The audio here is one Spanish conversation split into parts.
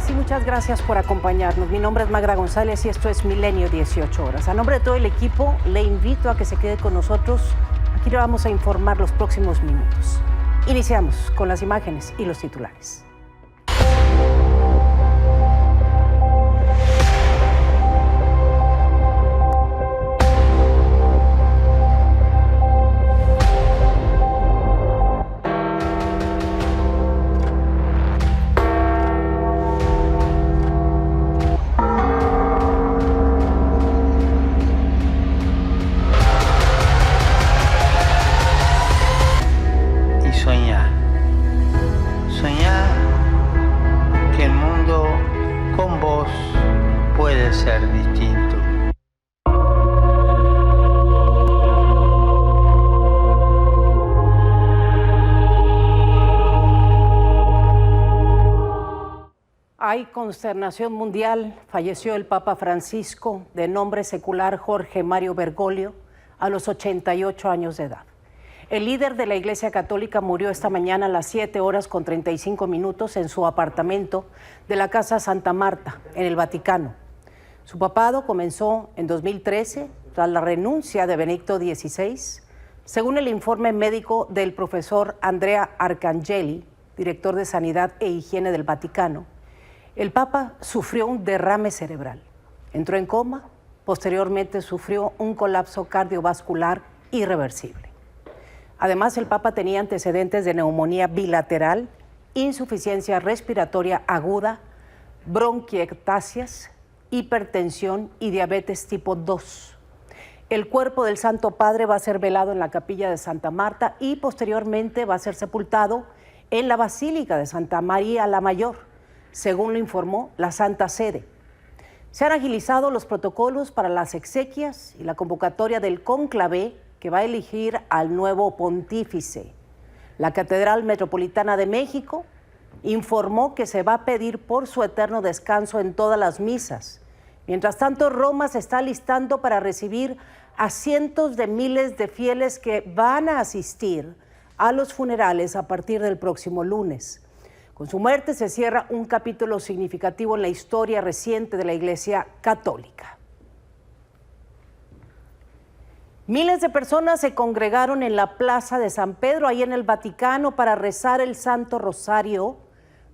tardes y muchas gracias por acompañarnos. Mi nombre es Magra González y esto es Milenio 18 Horas. A nombre de todo el equipo, le invito a que se quede con nosotros. Aquí le vamos a informar los próximos minutos. Iniciamos con las imágenes y los titulares. Hay consternación mundial. Falleció el Papa Francisco, de nombre secular Jorge Mario Bergoglio, a los 88 años de edad. El líder de la Iglesia Católica murió esta mañana a las 7:35 en su apartamento de la Casa Santa Marta, en el Vaticano. Su papado comenzó en 2013, tras la renuncia de Benedicto XVI, según el informe médico del profesor Andrea Arcangeli, director de Sanidad e Higiene del Vaticano. El Papa sufrió un derrame cerebral, entró en coma, posteriormente sufrió un colapso cardiovascular irreversible. Además, el Papa tenía antecedentes de neumonía bilateral, insuficiencia respiratoria aguda, bronquiectasias, hipertensión y diabetes tipo 2. El cuerpo del Santo Padre va a ser velado en la capilla de Santa Marta y posteriormente va a ser sepultado en la Basílica de Santa María la Mayor, según lo informó la Santa Sede. Se han agilizado los protocolos para las exequias y la convocatoria del cónclave que va a elegir al nuevo pontífice. La Catedral Metropolitana de México informó que se va a pedir por su eterno descanso en todas las misas. Mientras tanto, Roma se está listando para recibir a cientos de miles de fieles que van a asistir a los funerales a partir del próximo lunes. Con su muerte se cierra un capítulo significativo en la historia reciente de la Iglesia Católica. Miles de personas se congregaron en la Plaza de San Pedro, ahí en el Vaticano, para rezar el Santo Rosario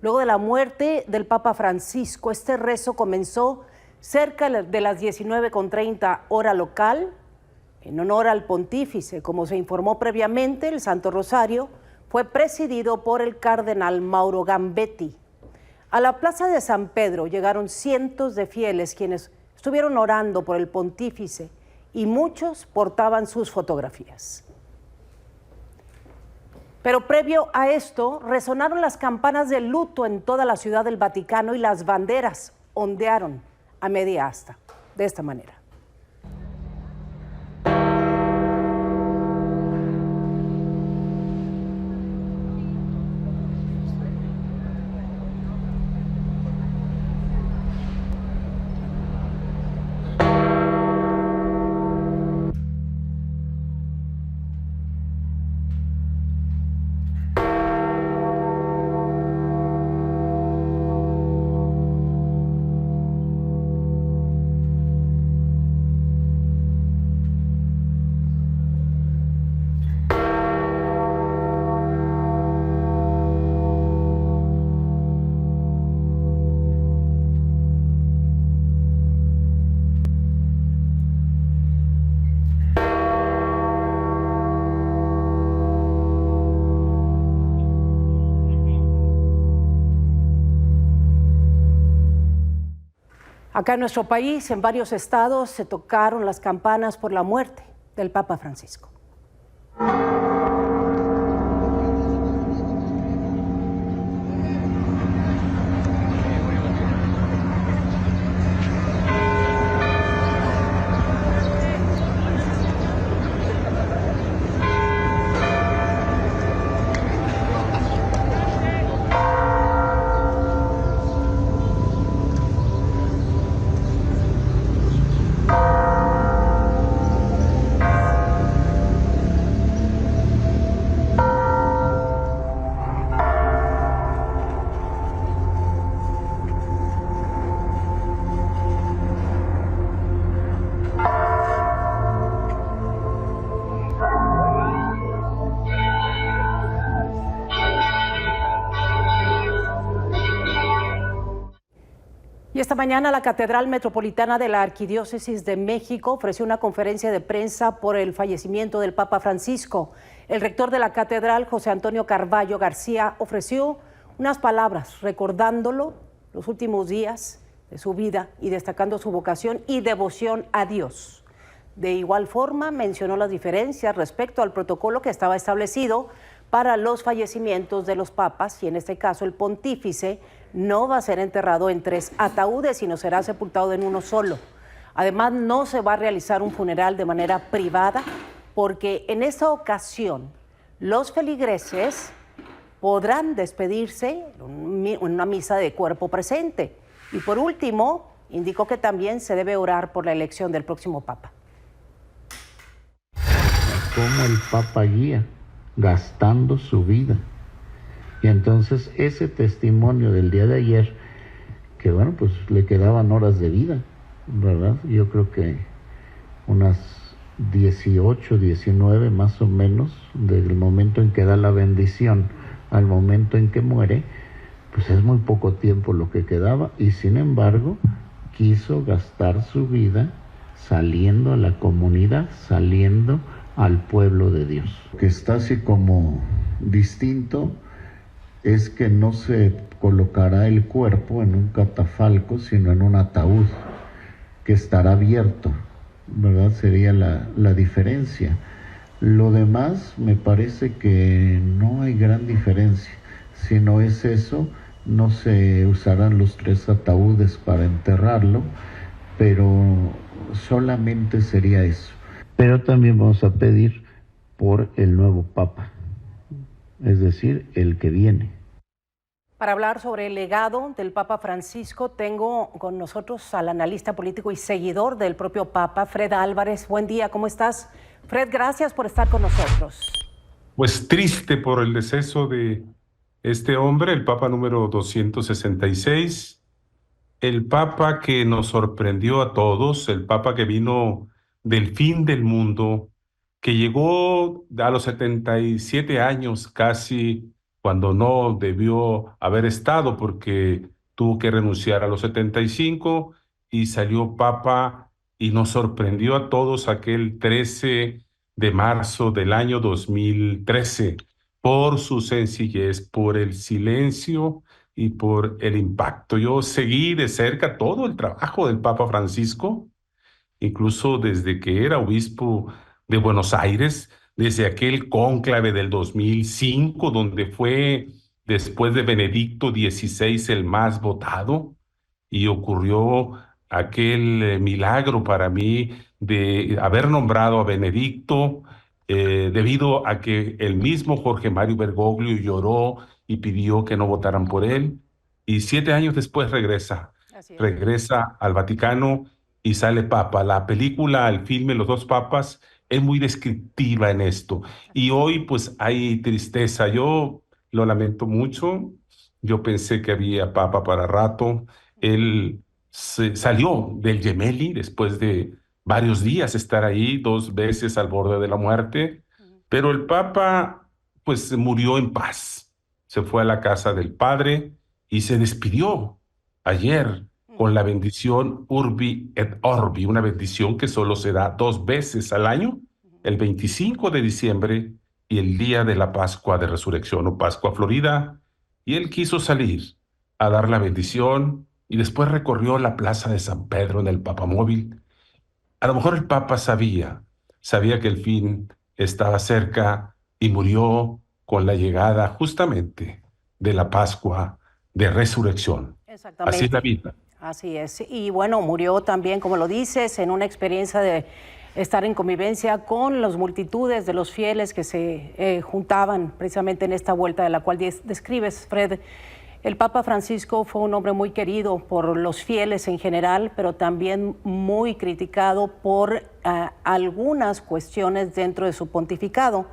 luego de la muerte del Papa Francisco. Este rezo comenzó cerca de las 19:30 hora local, en honor al pontífice. Como se informó previamente, el Santo Rosario fue presidido por el cardenal Mauro Gambetti. A la Plaza de San Pedro llegaron cientos de fieles quienes estuvieron orando por el pontífice y muchos portaban sus fotografías. Pero previo a esto, resonaron las campanas de luto en toda la ciudad del Vaticano y las banderas ondearon a media asta, de esta manera. Acá en nuestro país, en varios estados, se tocaron las campanas por la muerte del Papa Francisco. Y esta mañana la Catedral Metropolitana de la Arquidiócesis de México ofreció una conferencia de prensa por el fallecimiento del Papa Francisco. El rector de la catedral, José Antonio Carballo García, ofreció unas palabras recordándolo los últimos días de su vida y destacando su vocación y devoción a Dios. De igual forma, mencionó las diferencias respecto al protocolo que estaba establecido para los fallecimientos de los papas, y en este caso el pontífice no va a ser enterrado en 3 ataúdes, sino será sepultado en uno solo. Además, no se va a realizar un funeral de manera privada, porque en esta ocasión los feligreses podrán despedirse en una misa de cuerpo presente. Y por último, indicó que también se debe orar por la elección del próximo papa. Como el Papa guía, gastando su vida. Y entonces ese testimonio del día de ayer, que bueno, pues le quedaban horas de vida, ¿verdad? Yo creo que unas 18, 19 más o menos, desde el momento en que da la bendición al momento en que muere, pues es muy poco tiempo lo que quedaba, y sin embargo quiso gastar su vida saliendo a la comunidad, saliendo al pueblo de Dios. Que está así como distinto es que no se colocará el cuerpo en un catafalco, sino en un ataúd que estará abierto, ¿verdad? Sería la diferencia. Lo demás me parece que no hay gran diferencia. Si no es eso, no se usarán los 3 ataúdes para enterrarlo, pero solamente sería eso. Pero también vamos a pedir por el nuevo Papa, es decir, el que viene. Para hablar sobre el legado del Papa Francisco, tengo con nosotros al analista político y seguidor del propio Papa, Fred Álvarez. Buen día, ¿cómo estás? Fred, gracias por estar con nosotros. Pues triste por el deceso de este hombre, el Papa número 266, el Papa que nos sorprendió a todos, el Papa que vino del fin del mundo, que llegó a los 77 años casi, cuando no debió haber estado porque tuvo que renunciar a los 75 y salió Papa y nos sorprendió a todos aquel 13 de marzo del año 2013 por su sencillez, por el silencio y por el impacto. Yo seguí de cerca todo el trabajo del Papa Francisco, incluso desde que era obispo de Buenos Aires, desde aquel cónclave del 2005, donde fue, después de Benedicto XVI, el más votado, y ocurrió aquel milagro para mí de haber nombrado a Benedicto, debido a que el mismo Jorge Mario Bergoglio lloró y pidió que no votaran por él, y 7 años después regresa al Vaticano y sale Papa. La película, el filme Los dos Papas es muy descriptiva en esto. Y hoy pues hay tristeza. Yo lo lamento mucho. Yo pensé que había Papa para rato. Él salió del Gemelli después de varios días estar ahí, 2 veces al borde de la muerte. Pero el Papa pues murió en paz. Se fue a la casa del Padre y se despidió ayer con la bendición Urbi et Orbi, una bendición que solo se da 2 veces al año, el 25 de diciembre y el día de la Pascua de Resurrección o Pascua Florida. Y él quiso salir a dar la bendición y después recorrió la plaza de San Pedro en el Papamóvil. A lo mejor el Papa sabía que el fin estaba cerca y murió con la llegada justamente de la Pascua de Resurrección. Exactamente. Así es la vida. Así es. Y bueno, murió también, como lo dices, en una experiencia de estar en convivencia con las multitudes de los fieles que se juntaban precisamente en esta vuelta de la cual describes, Fred. El Papa Francisco fue un hombre muy querido por los fieles en general, pero también muy criticado por algunas cuestiones dentro de su pontificado.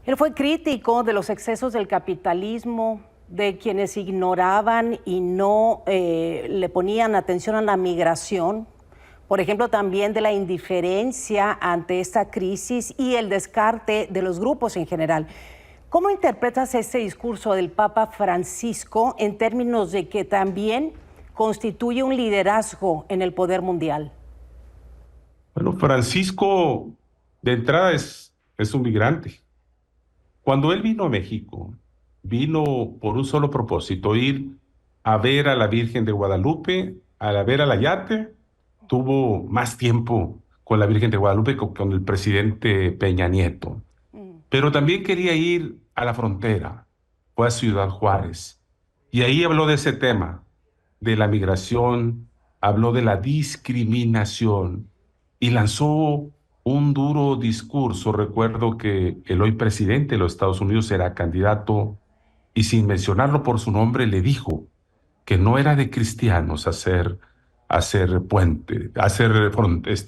Él fue crítico de los excesos del capitalismo, de quienes ignoraban y no le ponían atención a la migración, por ejemplo, también de la indiferencia ante esta crisis y el descarte de los grupos en general. ¿Cómo interpretas este discurso del Papa Francisco en términos de que también constituye un liderazgo en el poder mundial? Bueno, Francisco de entrada es un migrante. Cuando él vino a México, vino por un solo propósito, ir a ver a la Virgen de Guadalupe, a ver a la Yate. Tuvo más tiempo con la Virgen de Guadalupe que con el presidente Peña Nieto. Pero también quería ir a la frontera, fue a Ciudad Juárez. Y ahí habló de ese tema, de la migración, habló de la discriminación y lanzó un duro discurso. Recuerdo que el hoy presidente de los Estados Unidos era candidato y sin mencionarlo por su nombre le dijo que no era de cristianos hacer puente,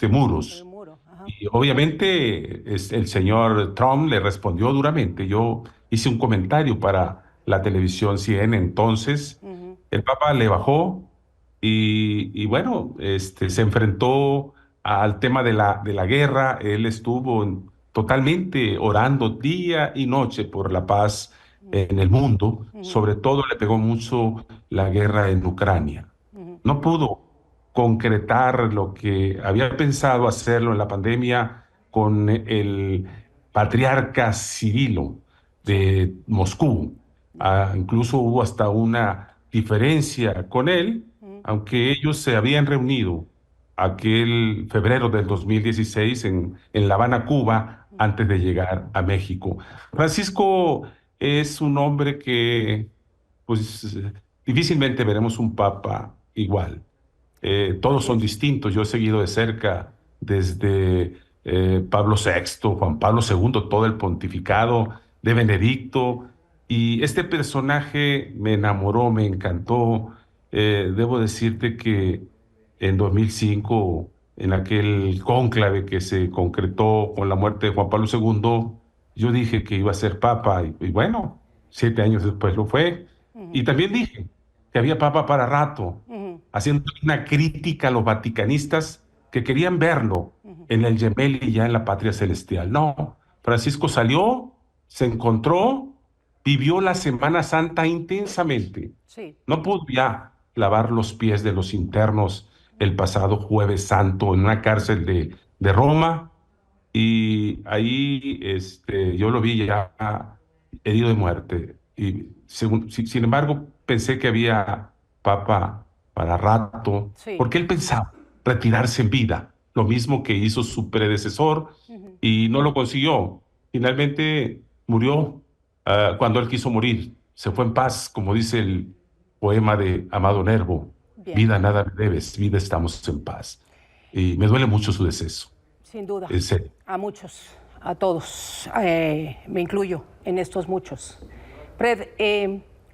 muros. El muro. Ajá. Y obviamente el señor Trump le respondió duramente. Yo hice un comentario para la televisión CNN entonces. El Papa le bajó y bueno, se enfrentó al tema de la guerra. Él estuvo totalmente orando día y noche por la paz en el mundo. Sobre todo le pegó mucho la guerra en Ucrania. No pudo concretar lo que había pensado hacerlo en la pandemia con el patriarca Cirilo de Moscú. Incluso hubo hasta una diferencia con él, aunque ellos se habían reunido aquel febrero del 2016 en La Habana, Cuba, antes de llegar a México. Francisco es un hombre que, pues, difícilmente veremos un papa igual. Todos Así son es. distintos. Yo he seguido de cerca desde Pablo VI, Juan Pablo II, todo el pontificado de Benedicto. Y este personaje me enamoró, me encantó. Debo decirte que en 2005, en aquel cónclave que se concretó con la muerte de Juan Pablo II, yo dije que iba a ser papa y bueno, 7 años después lo fue. Y también dije que había papa para rato, haciendo una crítica a los vaticanistas que querían verlo en el Gemelli ya en la patria celestial. No, Francisco salió, se encontró, vivió la Semana Santa intensamente. Sí. No pudo ya lavar los pies de los internos el pasado Jueves Santo en una cárcel de Roma y ahí yo lo vi ya herido de muerte. Y sin embargo, pensé que había papa para rato, Sí. porque él pensaba retirarse en vida, lo mismo que hizo su predecesor y no lo consiguió. Finalmente murió cuando él quiso morir. Se fue en paz, como dice el poema de Amado Nervo. Bien. Vida nada me debes, vida estamos en paz. Y me duele mucho su deceso. Sin duda. En serio. A muchos, a todos. Me incluyo en estos muchos. Fred,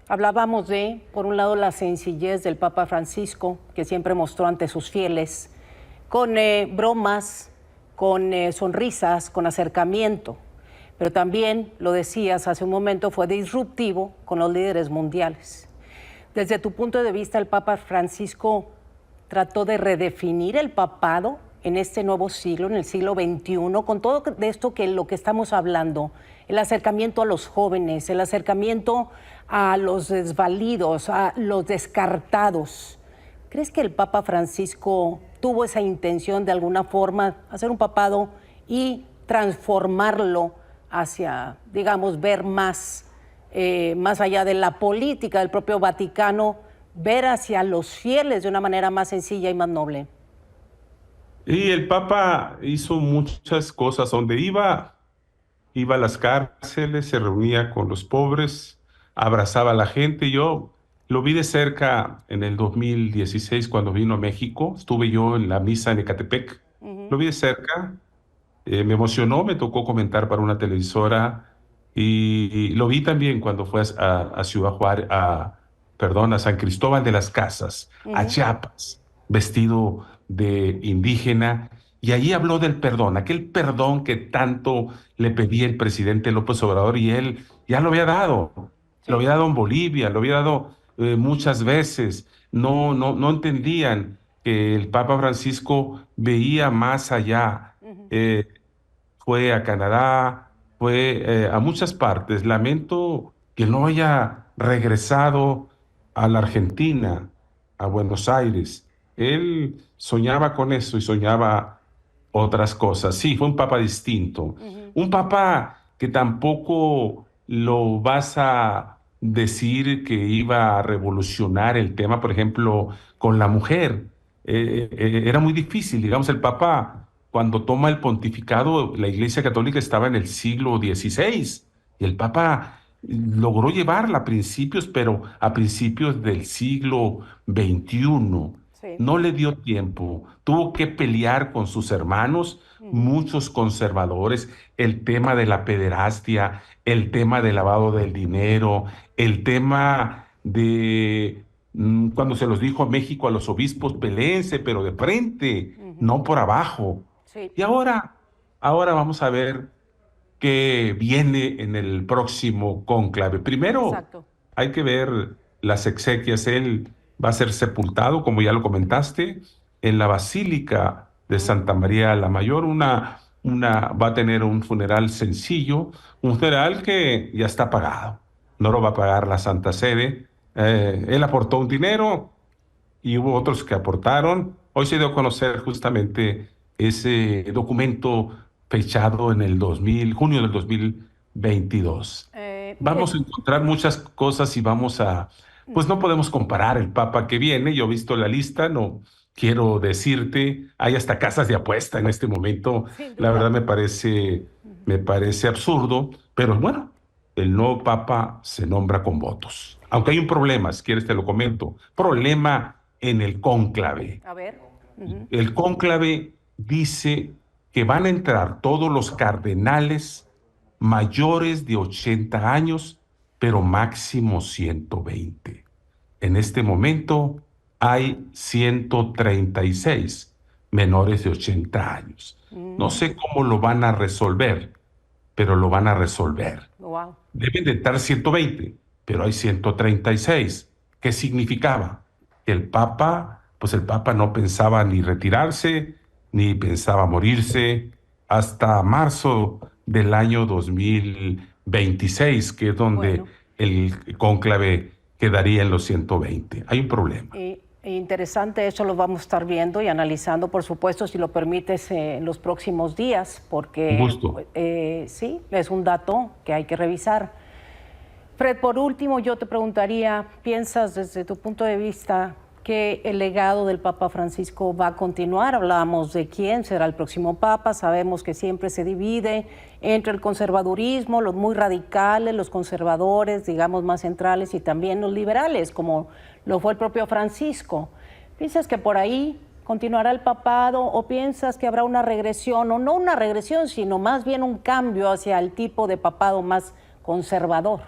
hablábamos de, por un lado, la sencillez del Papa Francisco, que siempre mostró ante sus fieles, con bromas, con sonrisas, con acercamiento. Pero también, lo decías hace un momento, fue disruptivo con los líderes mundiales. Desde tu punto de vista, el Papa Francisco trató de redefinir el papado en este nuevo siglo, en el siglo XXI, con todo de esto que lo que estamos hablando, el acercamiento a los jóvenes, el acercamiento a los desvalidos, a los descartados. ¿Crees que el Papa Francisco tuvo esa intención de alguna forma, hacer un papado y transformarlo hacia, digamos, ver más allá de la política del propio Vaticano, ver hacia los fieles de una manera más sencilla y más noble? Y el Papa hizo muchas cosas. Donde iba a las cárceles, se reunía con los pobres, abrazaba a la gente. Yo lo vi de cerca en el 2016 cuando vino a México. Estuve yo en la misa en Ecatepec. Lo vi de cerca. Me emocionó, me tocó comentar para una televisora y lo vi también cuando fue a Ciudad Juárez, a San Cristóbal de las Casas, a Chiapas, vestido de indígena, y allí habló del perdón, aquel perdón que tanto le pedía el presidente López Obrador y él ya lo había dado. Sí. Lo había dado en Bolivia, lo había dado muchas veces. No entendían que el Papa Francisco veía más allá. Fue a Canadá, fue a muchas partes. Lamento que no haya regresado a la Argentina. a Buenos Aires. Él soñaba con eso y soñaba otras cosas. Sí, fue un papa distinto. Ujú. Un papa que tampoco lo vas a decir que iba a revolucionar el tema, por ejemplo, con la mujer. Era muy difícil, digamos, el papa, cuando toma el pontificado, la Iglesia Católica estaba en el siglo XVI y el papa logró llevarla a principios, pero a principios del siglo XXI. Sí. No le dio tiempo, tuvo que pelear con sus hermanos, Ujú. muchos conservadores, el tema de la pederastia, el tema del lavado del dinero, el tema de cuando se los dijo a México a los obispos, peleense, pero de frente, Ujú. no por abajo. Sí, Y ahora vamos a ver qué viene en el próximo cónclave. Primero, exacto. hay que ver las exequias. Él va a ser sepultado, como ya lo comentaste, en la Basílica de Mm. Santa María la Mayor. Va a tener un funeral sencillo, un funeral que ya está pagado. No lo va a pagar la Santa Sede. Él aportó un dinero y hubo otros que aportaron. Hoy se dio a conocer justamente ese documento fechado en el junio del 2022. Vamos a encontrar muchas cosas y pues no podemos comparar el Papa que viene. Yo he visto la lista, no quiero decirte, hay hasta casas de apuesta en este momento. Sin La verdad duda. Ujú. me parece absurdo, pero bueno, el nuevo Papa se nombra con votos. Aunque hay un problema, si quieres te lo comento, problema en el cónclave. A ver. Ujú. El cónclave dice que van a entrar todos los cardenales mayores de 80 años, pero máximo 120. En este momento hay 136 menores de 80 años. No Mm. sé cómo lo van a resolver, pero lo van a resolver. Wow. Deben de estar 120, pero hay 136. ¿Qué significaba? Que pues el Papa no pensaba ni retirarse, ni pensaba morirse hasta marzo del año 2026, que es donde Bueno, el cónclave quedaría en los 120. Hay un problema. interesante, eso lo vamos a estar viendo y analizando, por supuesto, si lo permites, en los próximos días, Un porque gusto. sí, es un dato que hay que revisar. Fred, por último, yo te preguntaría, ¿piensas desde tu punto de vista que el legado del Papa Francisco va a continuar? Hablábamos de quién será el próximo Papa, sabemos que siempre se divide entre el conservadurismo, los muy radicales, los conservadores, digamos, más centrales, y también los liberales, como lo fue el propio Francisco. ¿Piensas que por ahí continuará el papado o piensas que habrá una regresión, o no una regresión, sino más bien un cambio hacia el tipo de papado más conservador?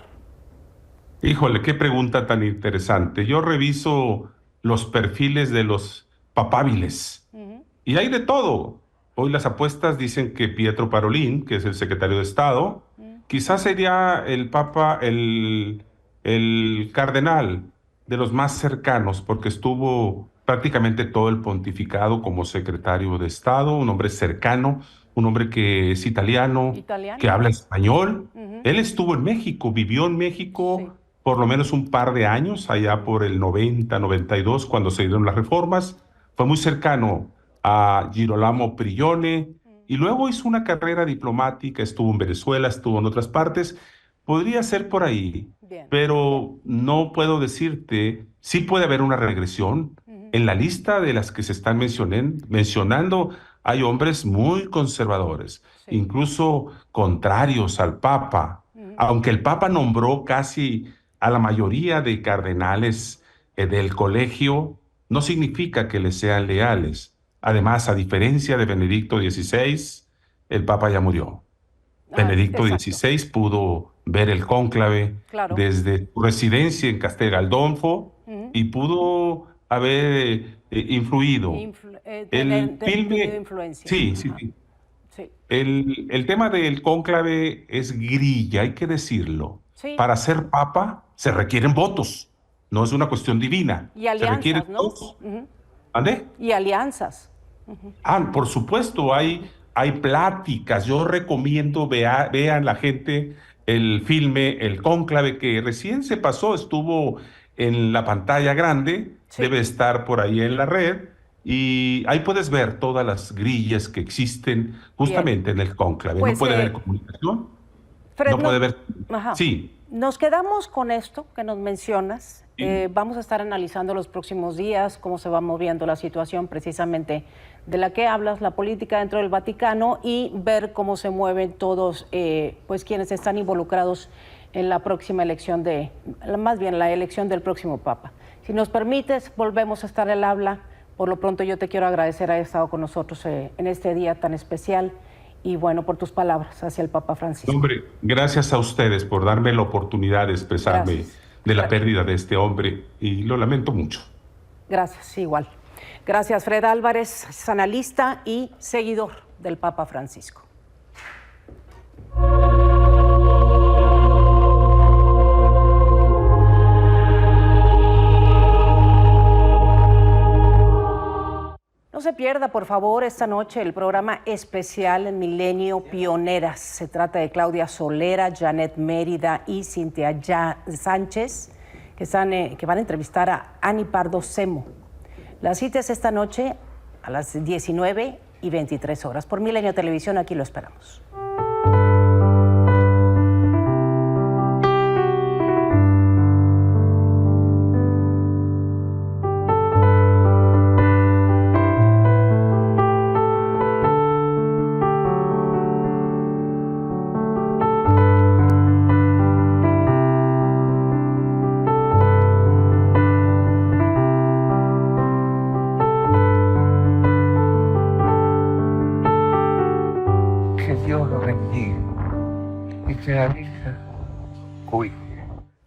Híjole, qué pregunta tan interesante. Yo reviso los perfiles de los papábiles. Ujú. Y hay de todo. Hoy las apuestas dicen que Pietro Parolin, que es el secretario de Estado, quizás sería el cardenal de los más cercanos, porque estuvo prácticamente todo el pontificado como secretario de Estado, un hombre cercano, un hombre que es italiano, que Italiano. habla español. Ujú. Él estuvo en México, vivió en Sí. México por lo menos un par de años, allá por el 90, 92, cuando se dieron las reformas. Fue muy cercano a Girolamo Prigione y luego hizo una carrera diplomática, estuvo en Venezuela, estuvo en otras partes. Podría ser por ahí, Bien. pero no puedo decirte, sí puede haber una regresión. Ujú. En la lista de las que se están mencionando hay hombres muy conservadores, Sí. incluso contrarios al Papa, Ujú. aunque el Papa nombró casi a la mayoría de cardenales del colegio, no significa que les sean leales. Además, a diferencia de Benedicto XVI, el Papa ya murió. Benedicto Exacto. XVI pudo ver el cónclave Claro. desde su residencia en Castel Gandolfo Ujú. y pudo haber influido. El Tenido filme, influencia. sí, sí, Ajá. sí. Sí. El tema del cónclave es grilla, hay que decirlo. Sí. Para ser papa se requieren votos, no es una cuestión divina. Y Se requieren alianzas, ¿no? dos. Ujú. ¿Ande? Y alianzas. Ujú. Por supuesto, hay pláticas. Yo recomiendo vean la gente el filme El Cónclave que recién se pasó, estuvo en la pantalla grande, Sí. debe estar por ahí en la red, y ahí puedes ver todas las grillas que existen Bien. justamente en el cónclave. No Pues, puede haber comunicación, Fred, no puede haber... ajá. Sí, Nos quedamos con esto que nos mencionas. Sí. Vamos a estar analizando los próximos días cómo se va moviendo la situación precisamente de la que hablas, la política dentro del Vaticano, y ver cómo se mueven todos pues quienes están involucrados en la próxima elección más bien la elección del próximo Papa. Si nos permites, volvemos a estar al habla. Por lo pronto yo te quiero agradecer haber estado con nosotros en este día tan especial y bueno, por tus palabras hacia el Papa Francisco. Hombre, gracias a ustedes por darme la oportunidad de expresarme Gracias. de la pérdida de este hombre, y lo lamento mucho. Gracias, igual. Gracias, Fred Álvarez, analista y seguidor del Papa Francisco. No se pierda, por favor, esta noche el programa especial Milenio Pioneras. Se trata de Claudia Solera, Janet Mérida y Cintia Sánchez, que van a entrevistar a Ani Pardo Semo. La cita es esta noche a las 19:23 por Milenio Televisión. Aquí lo esperamos.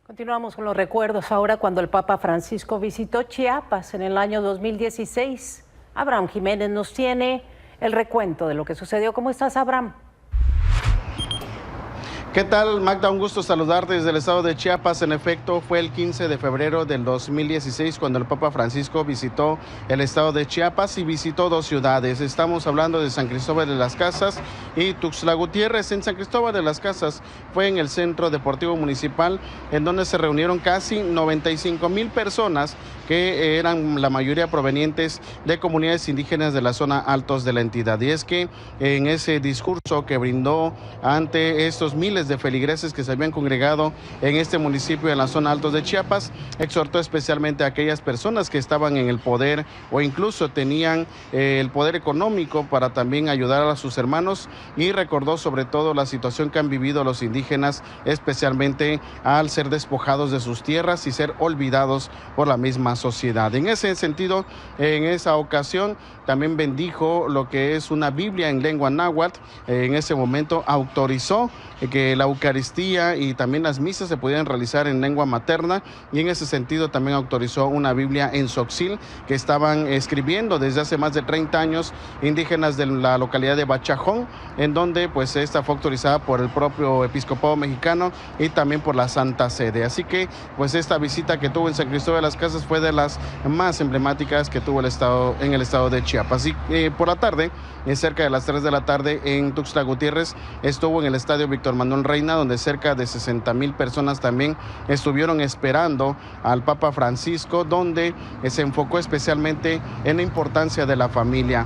Continuamos con los recuerdos ahora cuando el Papa Francisco visitó Chiapas en el año 2016. Abraham Jiménez nos tiene el recuento de lo que sucedió. ¿Cómo estás, Abraham? ¿Qué tal, Magda? Un gusto saludar desde el estado de Chiapas. En efecto, fue el 15 de febrero del 2016 cuando el Papa Francisco visitó el estado de Chiapas y visitó dos ciudades. Estamos hablando de San Cristóbal de las Casas y Tuxtla Gutiérrez. En San Cristóbal de las Casas fue en el Centro Deportivo Municipal, en donde se reunieron casi 95,000 personas que eran la mayoría provenientes de comunidades indígenas de la zona altos de la entidad. Y es que en ese discurso que brindó ante estos miles de feligreses que se habían congregado en este municipio en la zona altos de Chiapas, exhortó especialmente a aquellas personas que estaban en el poder o incluso tenían el poder económico para también ayudar a sus hermanos, y recordó sobre todo la situación que han vivido los indígenas, especialmente al ser despojados de sus tierras y ser olvidados por la misma sociedad. En ese sentido, en esa ocasión también bendijo lo que es una Biblia en lengua náhuatl. En ese momento autorizó que la Eucaristía y también las misas se pudieran realizar en lengua materna, y en ese sentido también autorizó una Biblia en Tzotzil que estaban escribiendo desde hace más de 30 años indígenas de la localidad de Bachajón, en donde pues esta fue autorizada por el propio episcopado mexicano y también por la Santa Sede. Así que pues esta visita que tuvo en San Cristóbal de las Casas fue de las más emblemáticas que tuvo en el estado de Chiapas. Y por la tarde, cerca de las 3 de la tarde, en Tuxtla Gutiérrez, estuvo en el estadio Víctor Manuel Reina, donde cerca de 60,000 personas también estuvieron esperando al Papa Francisco, donde se enfocó especialmente en la importancia de la familia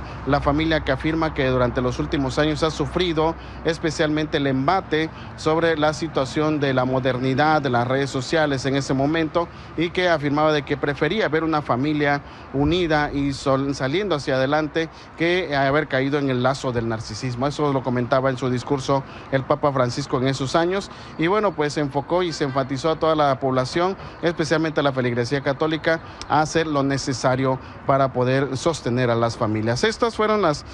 que afirma que durante los últimos años ha sufrido especialmente el embate sobre la situación de la modernidad, de las redes sociales en ese momento, y que afirmaba de que prefería ver una familia unida y saliendo hacia adelante que haber caído en el lazo del narcisismo. Eso lo comentaba en su discurso el Papa Francisco en esos años, y bueno, pues se enfocó y se enfatizó a toda la población, especialmente a la feligresía católica, a hacer lo necesario para poder sostener a las familias. Estas fueron las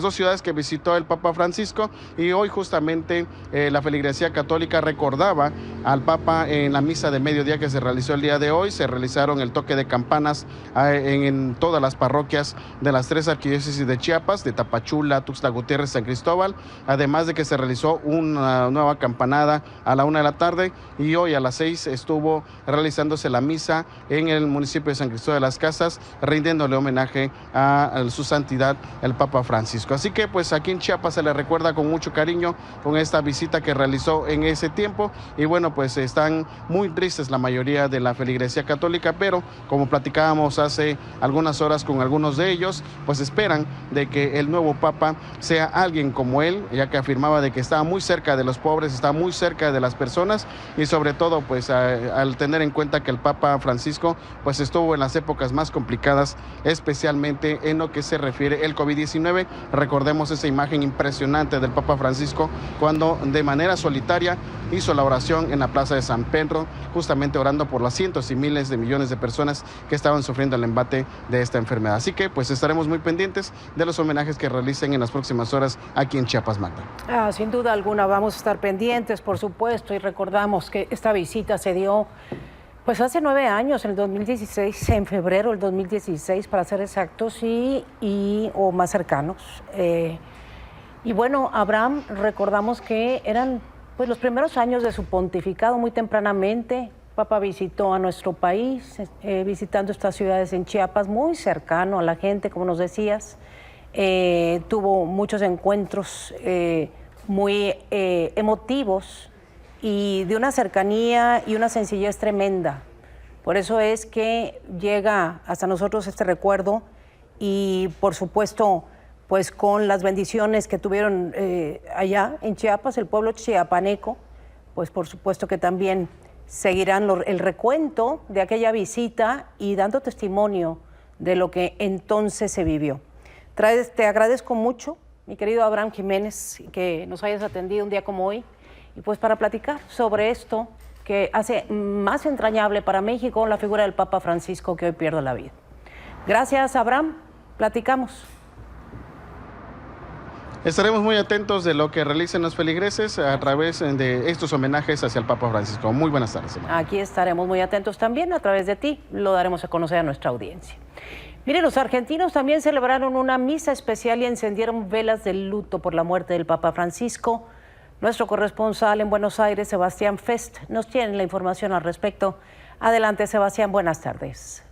dos ciudades que visitó el Papa Francisco, y hoy justamente la feligresía católica recordaba al Papa en la misa de mediodía que se realizó el día de hoy. Se realizaron el toque de campanas en todas las parroquias de las 3 arquidiócesis de Chiapas, de Tapachula, Tuxtla Gutiérrez, San Cristóbal, además de que se realizó un una nueva campanada a la 1 de la tarde y hoy a las 6 estuvo realizándose la misa en el municipio de San Cristóbal de las Casas, rindiéndole homenaje a su santidad el Papa Francisco. Así que pues aquí en Chiapas se le recuerda con mucho cariño con esta visita que realizó en ese tiempo y bueno, pues están muy tristes la mayoría de la feligresía católica, pero como platicábamos hace algunas horas con algunos de ellos, pues esperan de que el nuevo Papa sea alguien como él, ya que afirmaba de que estaba muy cerca de los pobres, estaba muy cerca de las personas y sobre todo pues al tener en cuenta que el Papa Francisco pues estuvo en las épocas más complicadas, especialmente en lo que se refiere el COVID-19. Recordemos esa imagen impresionante del Papa Francisco cuando de manera solitaria hizo la oración en la plaza de San Pedro, justamente orando por las cientos y miles de millones de personas que estaban sufriendo el embate de esta enfermedad. Así que pues estaremos muy pendientes de los homenajes que realicen en las próximas horas aquí en Chiapas, Magda. Sin duda alguna vamos a estar pendientes, por supuesto, y recordamos que esta visita se dio pues hace 9 años, en el 2016, en febrero del 2016, para ser exactos, o más cercanos. Y bueno, Abraham, recordamos que eran pues los primeros años de su pontificado, muy tempranamente. Papa visitó a nuestro país, visitando estas ciudades en Chiapas, muy cercano a la gente, como nos decías. Tuvo muchos encuentros muy emotivos y de una cercanía y una sencillez tremenda. Por eso es que llega hasta nosotros este recuerdo y, por supuesto, pues con las bendiciones que tuvieron allá en Chiapas, el pueblo chiapaneco, pues por supuesto que también seguirán el recuento de aquella visita y dando testimonio de lo que entonces se vivió. Te agradezco mucho, mi querido Abraham Jiménez, que nos hayas atendido un día como hoy, y pues para platicar sobre esto que hace más entrañable para México la figura del Papa Francisco, que hoy pierde la vida. Gracias, Abraham. Platicamos. Estaremos muy atentos de lo que realicen los feligreses a través de estos homenajes hacia el Papa Francisco. Muy buenas tardes, hermano. Aquí estaremos muy atentos también a través de ti. Lo daremos a conocer a nuestra audiencia. Mire, los argentinos también celebraron una misa especial y encendieron velas de luto por la muerte del Papa Francisco. Nuestro corresponsal en Buenos Aires, Sebastián Fest, nos tiene la información al respecto. Adelante, Sebastián, buenas tardes.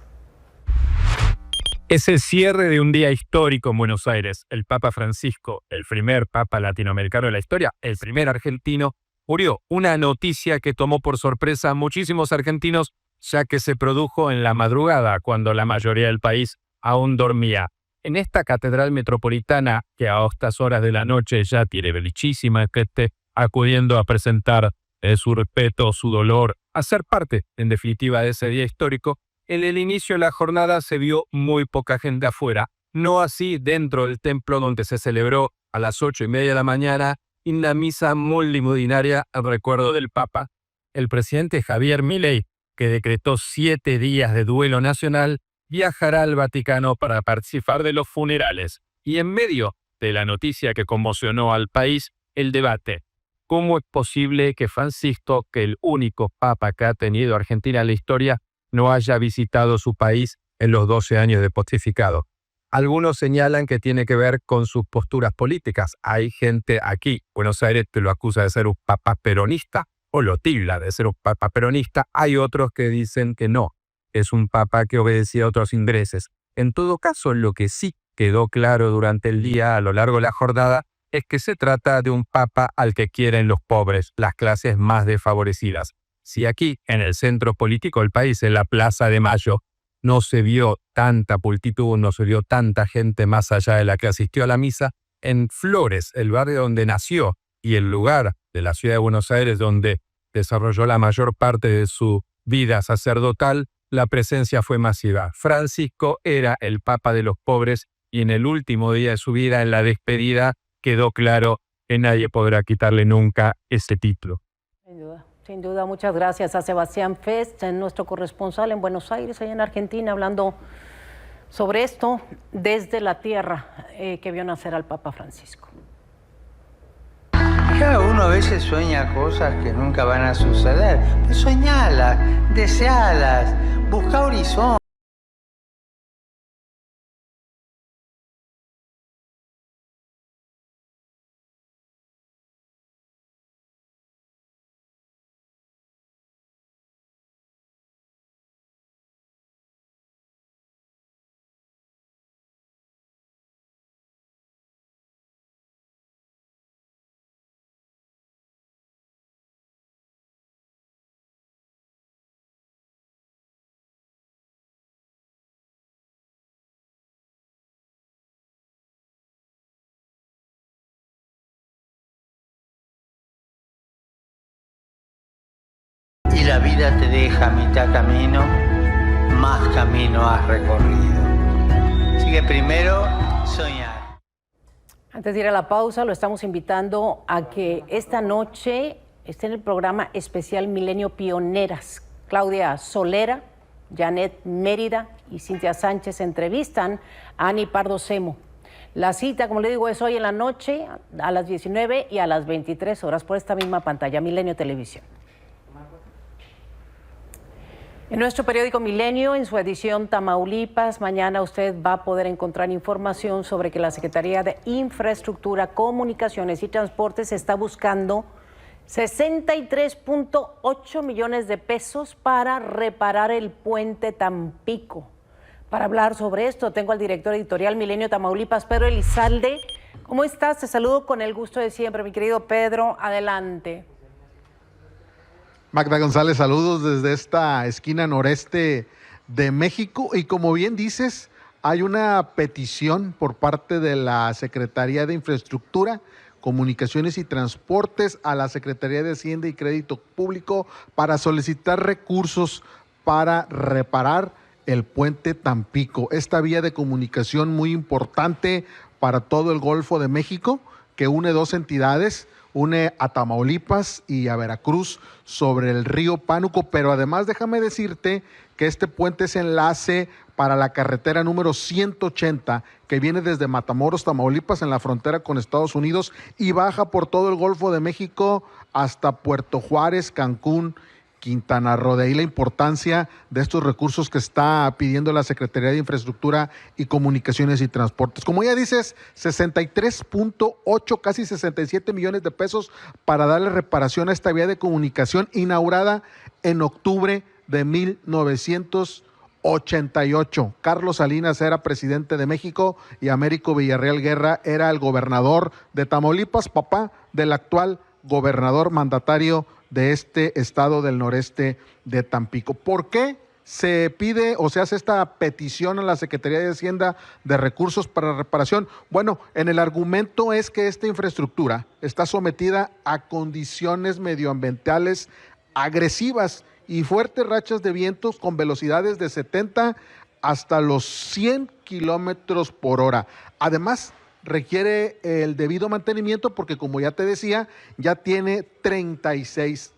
Es el cierre de un día histórico en Buenos Aires. El Papa Francisco, el primer Papa latinoamericano de la historia, el primer argentino, murió. Una noticia que tomó por sorpresa a muchísimos argentinos, ya que se produjo en la madrugada, cuando la mayoría del país aún dormía. En esta catedral metropolitana, que a estas horas de la noche ya tiene bellísima gente acudiendo a presentar su respeto, su dolor, a ser parte, en definitiva, de ese día histórico, en el inicio de la jornada se vio muy poca gente afuera, no así dentro del templo donde se celebró a las 8:30 de la mañana una misa multitudinaria al recuerdo del Papa. El presidente Javier Milei, que decretó 7 días de duelo nacional, viajará al Vaticano para participar de los funerales. Y en medio de la noticia que conmocionó al país, el debate. ¿Cómo es posible que Francisco, que el único Papa que ha tenido Argentina en la historia, no haya visitado su país en los 12 años de pontificado? Algunos señalan que tiene que ver con sus posturas políticas. Hay gente aquí, Buenos Aires, que lo acusa de ser un papa peronista o lo tilda de ser un papa peronista. Hay otros que dicen que no, es un papa que obedecía a otros intereses. En todo caso, lo que sí quedó claro durante el día, a lo largo de la jornada, es que se trata de un papa al que quieren los pobres, las clases más desfavorecidas. Si aquí, en el centro político del país, en la Plaza de Mayo, no se vio tanta multitud, no se vio tanta gente más allá de la que asistió a la misa, en Flores, el barrio donde nació y el lugar de la ciudad de Buenos Aires donde desarrolló la mayor parte de su vida sacerdotal, la presencia fue masiva. Francisco era el Papa de los pobres y en el último día de su vida, en la despedida, quedó claro que nadie podrá quitarle nunca ese título. Sin duda, muchas gracias a Sebastián Fest, nuestro corresponsal en Buenos Aires, allá en Argentina, hablando sobre esto desde la tierra que vio nacer al Papa Francisco. Cada uno a veces sueña cosas que nunca van a suceder. Pues soñalas, desealas, busca horizonte. la vida te deja a mitad camino, más camino has recorrido. Así que primero, soñar. Antes de ir a la pausa, lo estamos invitando a que esta noche esté en el programa especial Milenio Pioneras. Claudia Solera, Janet Mérida y Cintia Sánchez entrevistan a Ani Pardo Semo. La cita, como le digo, es hoy en la noche a las 19 y a las 23 horas por esta misma pantalla, Milenio Televisión. En nuestro periódico Milenio, en su edición Tamaulipas, mañana usted va a poder encontrar información sobre que la Secretaría de Infraestructura, Comunicaciones y Transportes está buscando 63.8 millones de pesos para reparar el puente Tampico. Para hablar sobre esto, tengo al director editorial Milenio Tamaulipas, Pedro Elizalde. ¿Cómo estás? Te saludo con el gusto de siempre, mi querido Pedro. Adelante. Magda González, saludos desde esta esquina noreste de México. Y como bien dices, hay una petición por parte de la Secretaría de Infraestructura, Comunicaciones y Transportes a la Secretaría de Hacienda y Crédito Público para solicitar recursos para reparar el puente Tampico, esta vía de comunicación muy importante para todo el Golfo de México, que une dos entidades, une a Tamaulipas y a Veracruz sobre el río Pánuco, pero además déjame decirte que este puente es enlace para la carretera número 180 que viene desde Matamoros, Tamaulipas, en la frontera con Estados Unidos y baja por todo el Golfo de México hasta Puerto Juárez, Cancún, Quintana Roo. De ahí la importancia de estos recursos que está pidiendo la Secretaría de Infraestructura y Comunicaciones y Transportes. Como ya dices, 63.8, casi 67 millones de pesos para darle reparación a esta vía de comunicación inaugurada en octubre de 1988. Carlos Salinas era presidente de México y Américo Villarreal Guerra era el gobernador de Tamaulipas, papá del actual gobernador mandatario de este estado del noreste de Tampico. ¿Por qué se pide o se hace esta petición a la Secretaría de Hacienda de recursos para reparación? Bueno, en el argumento es que esta infraestructura está sometida a condiciones medioambientales agresivas y fuertes rachas de vientos con velocidades de 70 hasta los 100 kilómetros por hora. Además, requiere el debido mantenimiento porque, como ya te decía, ya tiene 36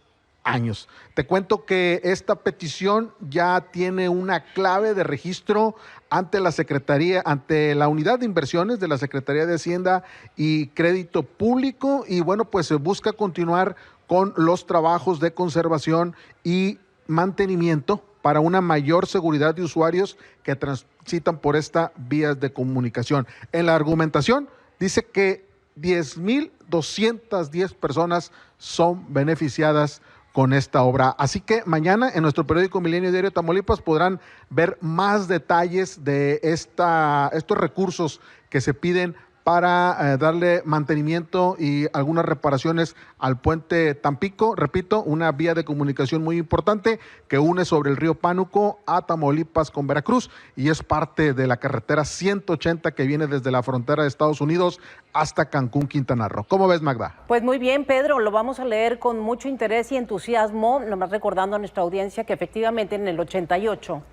años. Te cuento que esta petición ya tiene una clave de registro ante la Secretaría, ante la Unidad de Inversiones de la Secretaría de Hacienda y Crédito Público, y bueno, pues se busca continuar con los trabajos de conservación y mantenimiento para una mayor seguridad de usuarios que transitan por estas vías de comunicación. En la argumentación dice que 10,210 personas son beneficiadas con esta obra. Así que mañana en nuestro periódico Milenio Diario Tamaulipas podrán ver más detalles de estos recursos que se piden para darle mantenimiento y algunas reparaciones al puente Tampico. Repito, una vía de comunicación muy importante que une sobre el río Pánuco a Tamaulipas con Veracruz y es parte de la carretera 180 que viene desde la frontera de Estados Unidos hasta Cancún, Quintana Roo. ¿Cómo ves, Magda? Pues muy bien, Pedro, lo vamos a leer con mucho interés y entusiasmo, nomás recordando a nuestra audiencia que efectivamente en el 88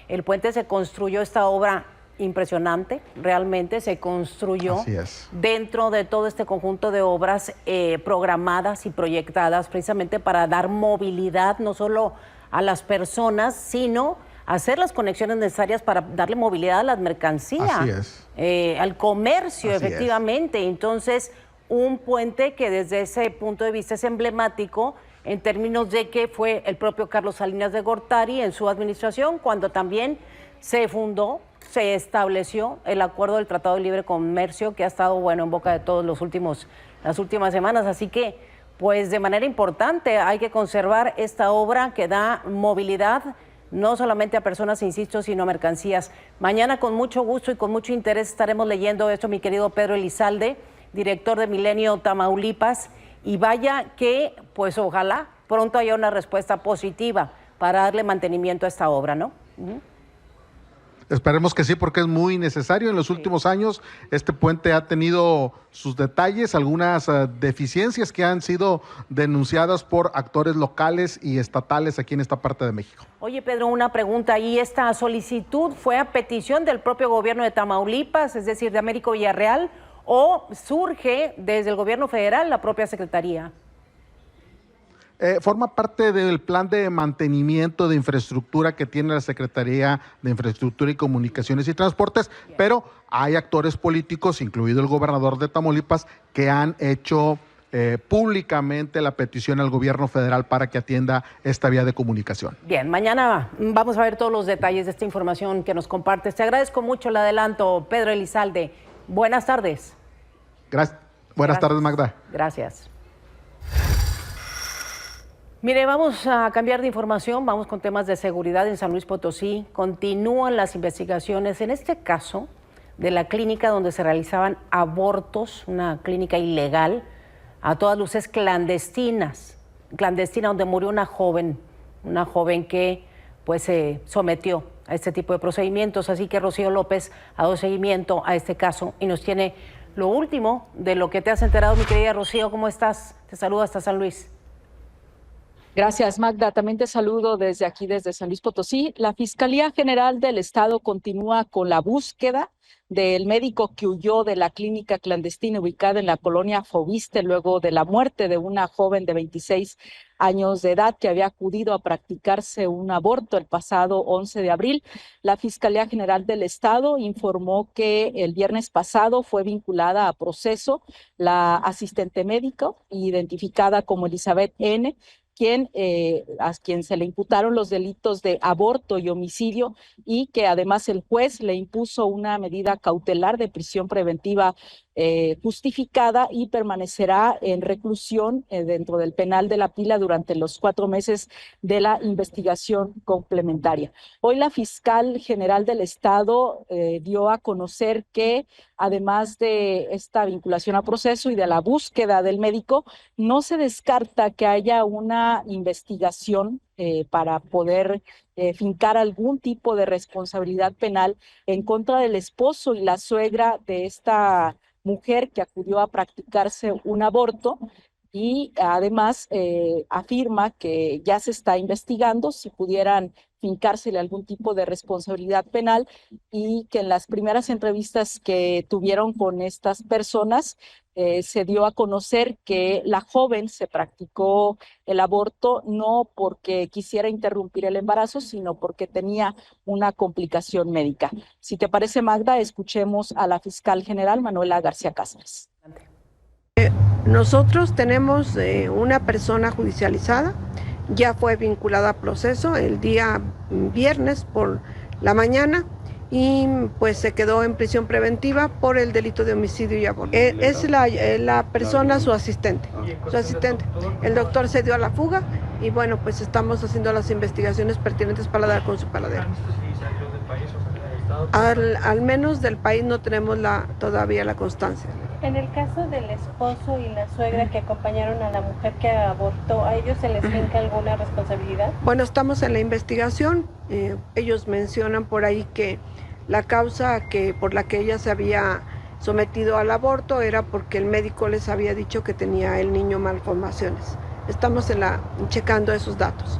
el puente se construyó, esta obra impresionante, realmente se construyó dentro de todo este conjunto de obras programadas y proyectadas precisamente para dar movilidad no solo a las personas, sino hacer las conexiones necesarias para darle movilidad a las mercancías, al comercio, efectivamente. Entonces, un puente que desde ese punto de vista es emblemático en términos de que fue el propio Carlos Salinas de Gortari en su administración cuando también se fundó, se estableció el acuerdo del Tratado de Libre Comercio que ha estado en boca de todos las últimas semanas. Así que, pues de manera importante hay que conservar esta obra que da movilidad no solamente a personas, insisto, sino a mercancías. Mañana con mucho gusto y con mucho interés estaremos leyendo esto, mi querido Pedro Elizalde, director de Milenio Tamaulipas, y vaya que, pues ojalá pronto haya una respuesta positiva para darle mantenimiento a esta obra, ¿no? Esperemos que sí, porque es muy necesario. En los últimos años este puente ha tenido sus detalles, algunas deficiencias que han sido denunciadas por actores locales y estatales aquí en esta parte de México. Oye, Pedro, una pregunta. ¿Y esta solicitud fue a petición del propio gobierno de Tamaulipas, es decir, de Américo Villarreal, o surge desde el gobierno federal, la propia secretaría? Forma parte del plan de mantenimiento de infraestructura que tiene la Secretaría de Infraestructura y Comunicaciones y Transportes, pero hay actores políticos, incluido el gobernador de Tamaulipas, que han hecho públicamente la petición al gobierno federal para que atienda esta vía de comunicación. Bien, mañana vamos a ver todos los detalles de esta información que nos compartes. Te agradezco mucho el adelanto, Pedro Elizalde. Buenas tardes. Buenas tardes, Magda. Gracias. Mire, vamos a cambiar de información, vamos con temas de seguridad en San Luis Potosí. Continúan las investigaciones, en este caso, de la clínica donde se realizaban abortos, una clínica ilegal, a todas luces clandestina, donde murió una joven que pues se sometió a este tipo de procedimientos. Así que Rocío López ha dado seguimiento a este caso y nos tiene lo último de lo que te has enterado, mi querida Rocío. ¿Cómo estás? Te saludo hasta San Luis. Gracias, Magda. También te saludo desde aquí, desde San Luis Potosí. La Fiscalía General del Estado continúa con la búsqueda del médico que huyó de la clínica clandestina ubicada en la colonia Fobiste luego de la muerte de una joven de 26 años de edad que había acudido a practicarse un aborto el pasado 11 de abril. La Fiscalía General del Estado informó que el viernes pasado fue vinculada a proceso la asistente médico identificada como Elizabeth N., a quien se le imputaron los delitos de aborto y homicidio, y que además el juez le impuso una medida cautelar de prisión preventiva justificada y permanecerá en reclusión dentro del penal de La Pila durante los 4 meses de la investigación complementaria. Hoy la fiscal general del Estado dio a conocer que además de esta vinculación a proceso y de la búsqueda del médico, no se descarta que haya una investigación para poder fincar algún tipo de responsabilidad penal en contra del esposo y la suegra de esta mujer que acudió a practicarse un aborto, y además afirma que ya se está investigando si pudieran fincársele algún tipo de responsabilidad penal, y que en las primeras entrevistas que tuvieron con estas personas se dio a conocer que la joven se practicó el aborto no porque quisiera interrumpir el embarazo, sino porque tenía una complicación médica. Si te parece, Magda, escuchemos a la fiscal general Manuela García Cáceres. Nosotros tenemos una persona judicializada, ya fue vinculada a proceso el día viernes por la mañana y pues se quedó en prisión preventiva por el delito de homicidio y aborto. Es la persona, su asistente. El doctor se dio a la fuga y bueno, pues estamos haciendo las investigaciones pertinentes para dar con su paradero. Al menos del país no tenemos todavía la constancia. En el caso del esposo y la suegra que acompañaron a la mujer que abortó, ¿a ellos se les finca alguna responsabilidad? Bueno, estamos en la investigación. Ellos mencionan por ahí que la causa por la que ella se había sometido al aborto era porque el médico les había dicho que tenía el niño malformaciones. Estamos checando esos datos.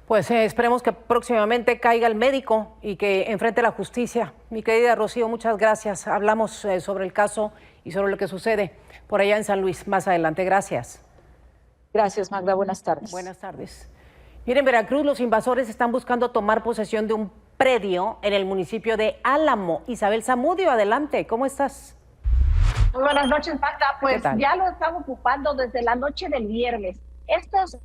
Pues esperemos que próximamente caiga el médico y que enfrente la justicia. Mi querida Rocío, muchas gracias. Hablamos sobre el caso y sobre lo que sucede por allá en San Luis más adelante. Gracias. Gracias, Magda. Buenas tardes. Buenas tardes. Miren, en Veracruz los invasores están buscando tomar posesión de un predio en el municipio de Álamo. Isabel Zamudio, adelante. ¿Cómo estás? Muy buenas noches, Magda. Pues ya lo están ocupando desde la noche del viernes. Estos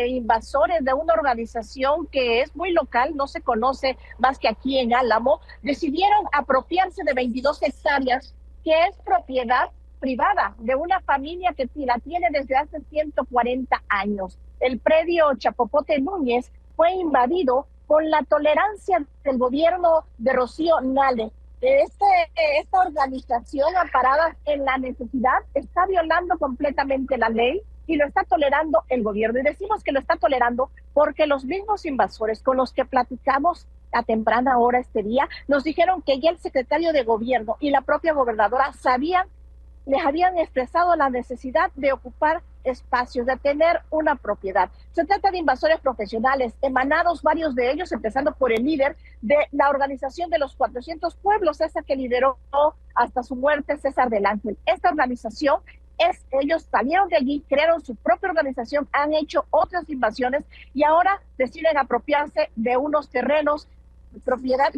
invasores de una organización que es muy local, no se conoce más que aquí en Álamo, decidieron apropiarse de 22 hectáreas, que es propiedad privada de una familia que la tiene desde hace 140 años. El predio Chapopote Núñez fue invadido con la tolerancia del gobierno de Rocío Nale. Esta organización, amparada en la necesidad, está violando completamente la ley y lo está tolerando el gobierno. Y decimos que lo está tolerando porque los mismos invasores con los que platicamos a temprana hora este día, nos dijeron que ya el secretario de gobierno y la propia gobernadora les habían expresado la necesidad de ocupar espacios, de tener una propiedad. Se trata de invasores profesionales, emanados varios de ellos, empezando por el líder de la organización de los 400 pueblos, esa que lideró hasta su muerte César del Ángel. Esta organización, ellos salieron de allí, crearon su propia organización, han hecho otras invasiones y ahora deciden apropiarse de unos terrenos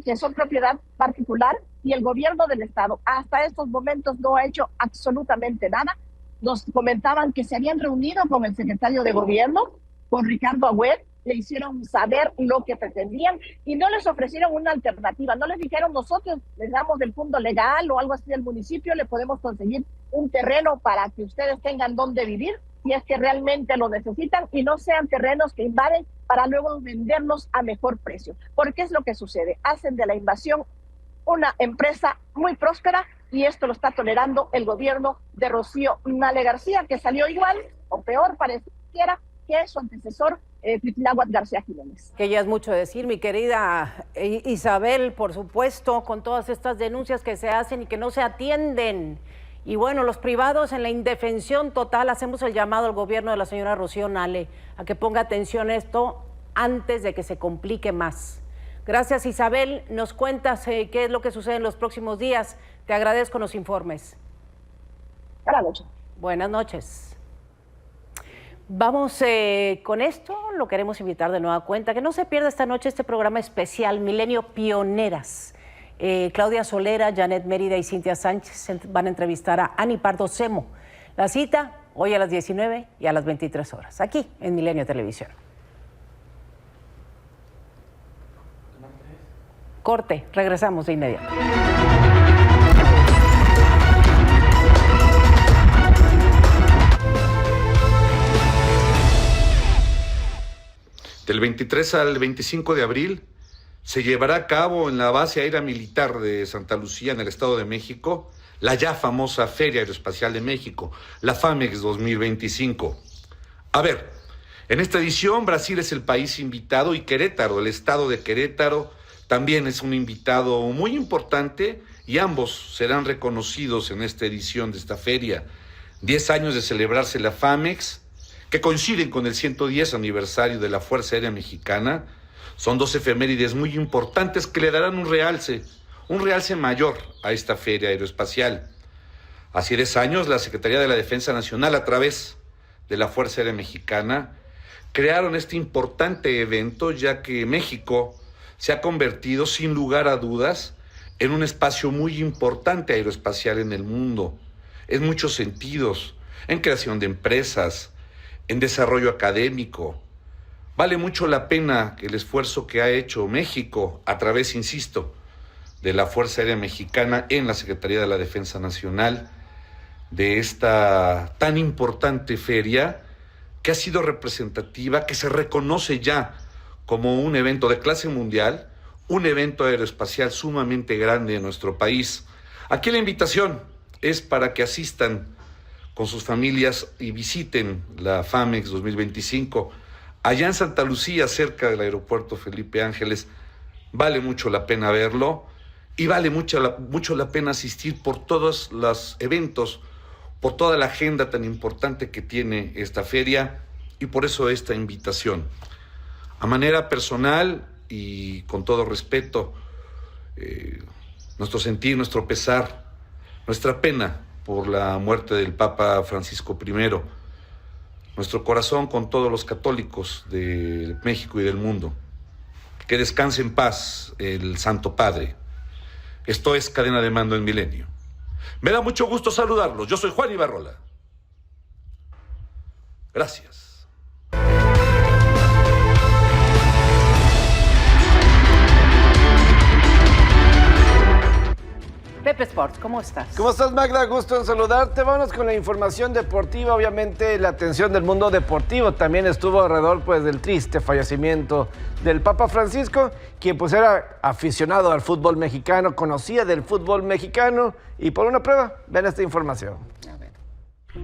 que son propiedad particular, y el gobierno del estado hasta estos momentos no ha hecho absolutamente nada. Nos comentaban que se habían reunido con el secretario de gobierno, con Ricardo Agüed, le hicieron saber lo que pretendían y no les ofrecieron una alternativa, no les dijeron nosotros les damos del fondo legal o algo así del municipio, le podemos conseguir un terreno para que ustedes tengan donde vivir si es que realmente lo necesitan y no sean terrenos que invaden para luego venderlos a mejor precio. Porque es lo que sucede, hacen de la invasión una empresa muy próspera y esto lo está tolerando el gobierno de Rocío Nale García, que salió igual o peor pareciera que su antecesor Cuitláhuac García Jiménez. Que ya es mucho decir, mi querida Isabel, por supuesto, con todas estas denuncias que se hacen y que no se atienden. Y bueno, los privados en la indefensión total, hacemos el llamado al gobierno de la señora Rocío Nale a que ponga atención a esto antes de que se complique más. Gracias, Isabel. Nos cuentas qué es lo que sucede en los próximos días. Te agradezco los informes. Buenas noches. Buenas noches. Vamos con esto, lo queremos invitar de nueva cuenta, que no se pierda esta noche este programa especial Milenio Pioneras. Claudia Solera, Janet Mérida y Cintia Sánchez van a entrevistar a Ani Pardo Semo. La cita hoy a las 19 y a las 23 horas, aquí en Milenio Televisión. Corte, regresamos de inmediato. Del 23 al 25 de abril se llevará a cabo en la base aérea militar de Santa Lucía, en el Estado de México, la ya famosa Feria Aeroespacial de México, la FAMEX 2025. A ver, en esta edición Brasil es el país invitado y Querétaro, el estado de Querétaro, también es un invitado muy importante y ambos serán reconocidos en esta edición de esta feria. 10 años de celebrarse la FAMEX, que coinciden con el 110 aniversario de la Fuerza Aérea Mexicana. Son 2 efemérides muy importantes que le darán un realce mayor a esta feria aeroespacial. Hace 10 años, la Secretaría de la Defensa Nacional, a través de la Fuerza Aérea Mexicana, crearon este importante evento, ya que México se ha convertido, sin lugar a dudas, en un espacio muy importante aeroespacial en el mundo, en muchos sentidos, en creación de empresas, en desarrollo académico. Vale mucho la pena el esfuerzo que ha hecho México a través, insisto, de la Fuerza Aérea Mexicana en la Secretaría de la Defensa Nacional, de esta tan importante feria que ha sido representativa, que se reconoce ya como un evento de clase mundial, un evento aeroespacial sumamente grande en nuestro país. Aquí la invitación es para que asistan con sus familias y visiten la FAMEX 2025, allá en Santa Lucía, cerca del aeropuerto Felipe Ángeles. Vale mucho la pena verlo y vale mucho la pena asistir por todos los eventos, por toda la agenda tan importante que tiene esta feria y por eso esta invitación. A manera personal y con todo respeto, nuestro sentir, nuestro pesar, nuestra pena por la muerte del Papa Francisco I, nuestro corazón con todos los católicos de México y del mundo. Que descanse en paz el Santo Padre. Esto es Cadena de Mando en Milenio. Me da mucho gusto saludarlos. Yo soy Juan Ibarrola. Gracias. Pepe Sports, ¿cómo estás? ¿Cómo estás, Magda? Gusto en saludarte. Vámonos con la información deportiva. Obviamente, la atención del mundo deportivo también estuvo alrededor del triste fallecimiento del Papa Francisco, quien era aficionado al fútbol mexicano, conocía del fútbol mexicano. Y por una prueba, ven esta información.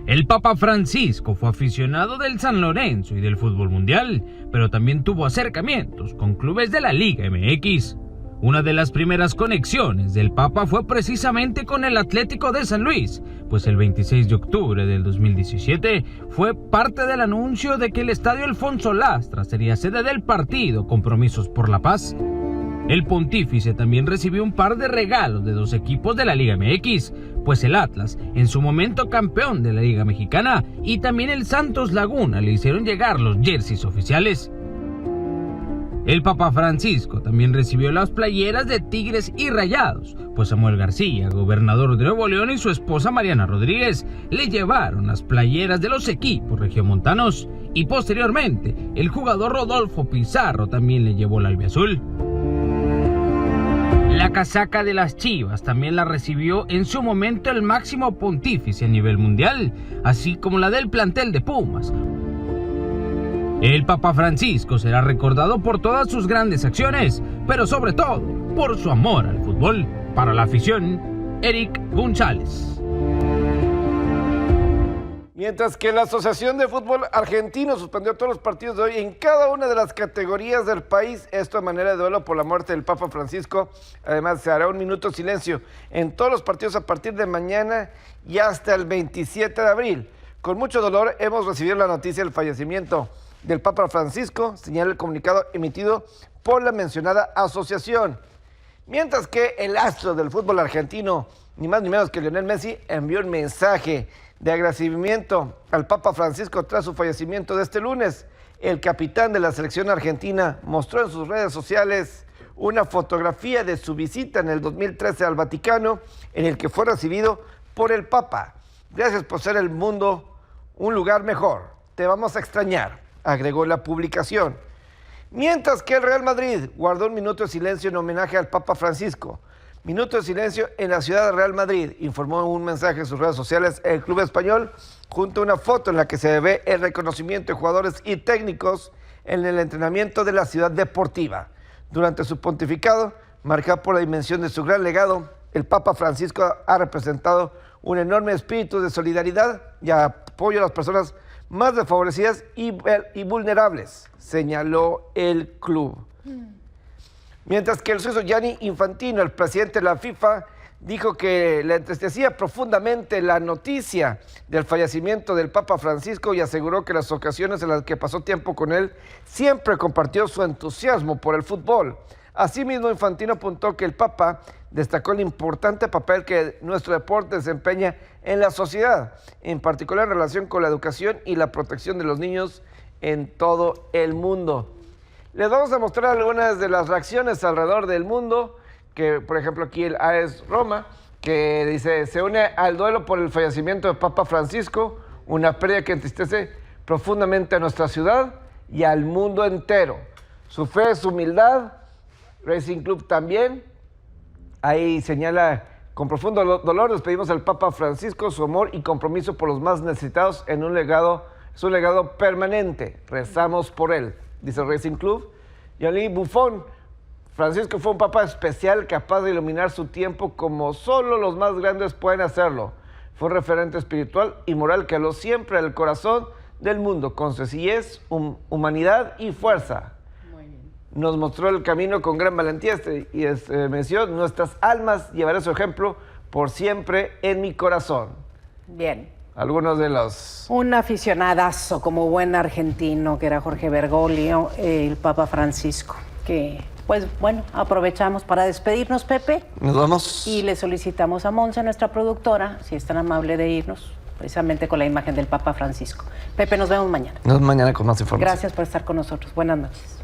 El Papa Francisco fue aficionado del San Lorenzo y del fútbol mundial, pero también tuvo acercamientos con clubes de la Liga MX. Una de las primeras conexiones del Papa fue precisamente con el Atlético de San Luis, pues el 26 de octubre del 2017 fue parte del anuncio de que el Estadio Alfonso Lastra sería sede del partido Compromisos por la Paz. El pontífice también recibió un par de regalos de 2 equipos de la Liga MX, pues el Atlas, en su momento campeón de la Liga Mexicana, y también el Santos Laguna le hicieron llegar los jerseys oficiales. El Papa Francisco también recibió las playeras de Tigres y Rayados, pues Samuel García, gobernador de Nuevo León, y su esposa Mariana Rodríguez le llevaron las playeras de los equipos regiomontanos, y posteriormente el jugador Rodolfo Pizarro también le llevó la albiazul. La casaca de las Chivas también la recibió en su momento el máximo pontífice a nivel mundial, así como la del plantel de Pumas. El Papa Francisco será recordado por todas sus grandes acciones, pero sobre todo por su amor al fútbol. Para la afición, Eric González. Mientras que la Asociación de Fútbol Argentino suspendió todos los partidos de hoy en cada una de las categorías del país, esto de manera de duelo por la muerte del Papa Francisco. Además, se hará un minuto de silencio en todos los partidos a partir de mañana y hasta el 27 de abril. Con mucho dolor hemos recibido la noticia del fallecimiento del Papa Francisco, señala el comunicado emitido por la mencionada asociación. Mientras que el astro del fútbol argentino, ni más ni menos que Lionel Messi, envió un mensaje de agradecimiento al Papa Francisco tras su fallecimiento de este lunes. El capitán de la selección argentina mostró en sus redes sociales una fotografía de su visita en el 2013 al Vaticano, en el que fue recibido por el Papa. Gracias por ser el mundo un lugar mejor. Te vamos a extrañar, agregó la publicación. Mientras que el Real Madrid guardó un minuto de silencio en homenaje al Papa Francisco. Minuto de silencio en la ciudad de Real Madrid, informó en un mensaje en sus redes sociales el club español, junto a una foto en la que se ve el reconocimiento de jugadores y técnicos en el entrenamiento de la ciudad deportiva. Durante su pontificado, marcado por la dimensión de su gran legado, el Papa Francisco ha representado un enorme espíritu de solidaridad y apoyo a las personas más desfavorecidas y vulnerables, señaló el club. Mientras que el suizo Gianni Infantino, el presidente de la FIFA, dijo que le entristecía profundamente la noticia del fallecimiento del Papa Francisco y aseguró que las ocasiones en las que pasó tiempo con él siempre compartió su entusiasmo por el fútbol. Asimismo, Infantino apuntó que el Papa destacó el importante papel que nuestro deporte desempeña en la sociedad, en particular en relación con la educación y la protección de los niños en todo el mundo. Les vamos a mostrar algunas de las reacciones alrededor del mundo, que por ejemplo aquí el AS Roma, que dice, se une al duelo por el fallecimiento del Papa Francisco, una pérdida que entristece profundamente a nuestra ciudad y al mundo entero. Su fe, su humildad, Racing Club también, ahí señala, con profundo dolor despedimos al Papa Francisco, su amor y compromiso por los más necesitados en un legado, es un legado permanente, rezamos por él, dice Racing Club. Gianluigi Buffon, Francisco fue un papa especial capaz de iluminar su tiempo como solo los más grandes pueden hacerlo. Fue un referente espiritual y moral que habló siempre al corazón del mundo, con sencillez, humanidad y fuerza. Muy bien. Nos mostró el camino con gran valentía y mencionó, nuestras almas llevaré su ejemplo por siempre en mi corazón. Bien. Algunos de los... Un aficionadazo como buen argentino que era Jorge Bergoglio, el Papa Francisco, que pues bueno, aprovechamos para despedirnos, Pepe. Nos vamos. Y le solicitamos a Monse, nuestra productora, si es tan amable de irnos, precisamente con la imagen del Papa Francisco. Pepe, nos vemos mañana. Nos vemos mañana con más información. Gracias por estar con nosotros. Buenas noches.